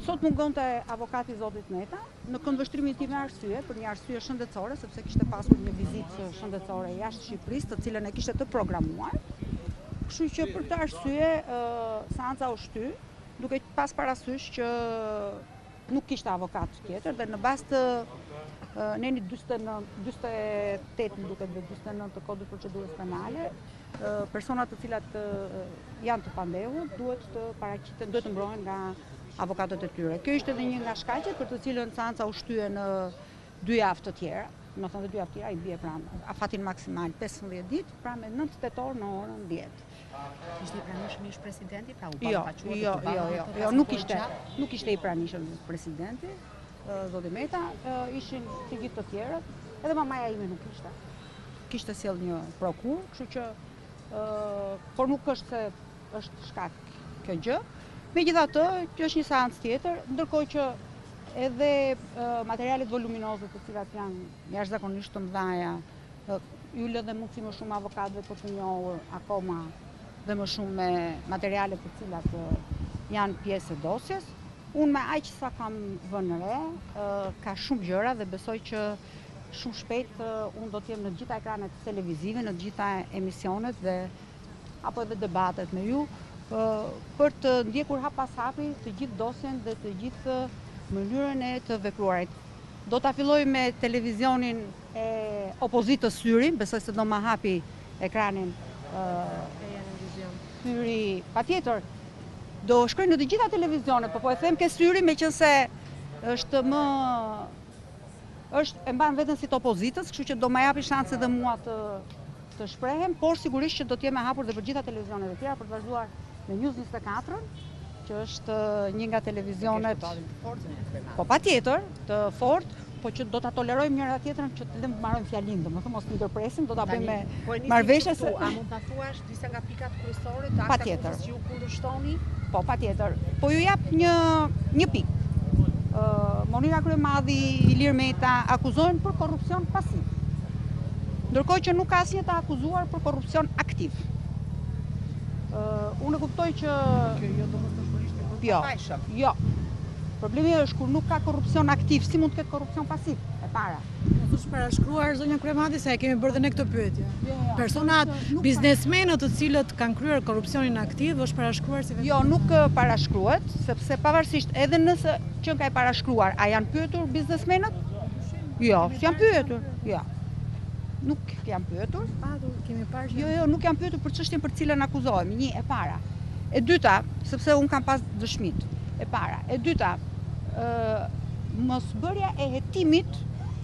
Sot mungonte avokati zotit Meta në këndvështrimin tim me arsye, për një arsye shëndetësore, sepse kishte pasur një vizitë shëndetësore jashtë Shqipërisë, të cilën e kishte të programuar. Kështu që për këtë arsye seanca u shty, duke pas parasysh që nuk kishte avokat tjetër dhe në bazë të neni 48 më duket dhe 49 të kodit procedurës penale, personat të cilat janë të pandehur duhet të paraqiten, duhet të mbrohen nga avokatët e tyre. Kjo ishte edhe një nga shkaqet për të cilën seanca u shtyje në 2 javë të tjera. Do të thënë 2 javë të tjera i bie pranë afatin maksimal 15 ditë, pra me 9 tetor në orën 10. Ishte i pranishëm ish presidenti, pra u Jo, nuk ishte i pranishëm presidenti, zoti Meta, ishin të gjithë të tjerët, edhe mamaja ime nuk ishte. Kishte sjell një prokur, kështu që por nuk është se është shkak kjo gjë. Megjithatë, kjo është një seancë tjetër, ndërkohë që edhe materialet voluminoze të cilat janë jashtëzakonisht të mëdha, ju lë dhe mundësi më shumë avokatëve për të njohur akoma dhe më shumë me materialet të cilat janë pjesë e dosjes. Unë me aq sa kam vënë re, ka shumë gjëra dhe besoj që shumë shpejt unë do të jem në gjitha ekranet televizive, në gjitha emisionet dhe apo edhe debatet me ju, për të ndjekur hap pas hapi të gjithë dosjen dhe të gjithë mënyrën e të vepruarit. Do ta filloj me televizionin e opozitës Syri, besoj se do ma hapi ekranin Syri, patjetër. Do shkoj në të gjitha televizionet, po e them ke Syri meqense është e mban veten si të opozitës, kështu që do ma japi shanse dhe mua të shprehem, por sigurisht që do të jem e hapur dhe për gjitha televizionet e tjera për të vazhduar në News 24, që është një nga televizionet po patjetër të fortë, po që do ta tolerojmë njëra tjetrën që të lëmë të marrojmë fjalinë, domethënë mos ndërpresim, do ta bëjmë me marrëveshje se a mund ta thuash disa nga pikat kryesore të akteve që ju kundërshtoni? Po patjetër. Po ju jap një pikë. Monira Kryemadhi, Ilir Meta akuzohen për korrupsion pasiv. Ndërkohë që nuk ka asnjë të akuzuar për korrupsion aktiv. Unë e kuptoj që jo domosdoshmërisht e pajshëm. Jo. Problemi është kur nuk ka korrupsion aktiv, si mund të ketë korrupsion pasiv? E para. Është parashkruar zonja Kryemadhi se e kemi bërë dhe ne këtë pyetje. Personat, biznesmenët të cilët kanë kryer korrupsionin aktiv, është parashkruar si vetë? Jo, nuk parashkruhet, sepse pavarësisht edhe nëse që ka e parashkruar, a janë pyetur biznesmenët? Jo, s'janë pyetur. Jo. Nuk janë pyetur. Kemi parë. Jo, nuk janë pyetur për çështjen për cilën akuzohemi. Një e para. E dyta, sepse un kam pas dëshmit. E para. E dyta, mosbërja e hetimit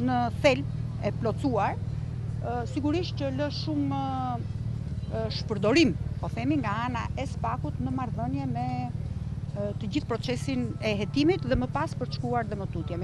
në thelb e plotësuar, sigurisht që lë shumë shpërdorim, po themi, nga ana e SPAK-ut në marrëdhënie me të gjithë procesin e hetimit dhe më pas për të shkuar dhe më tutje.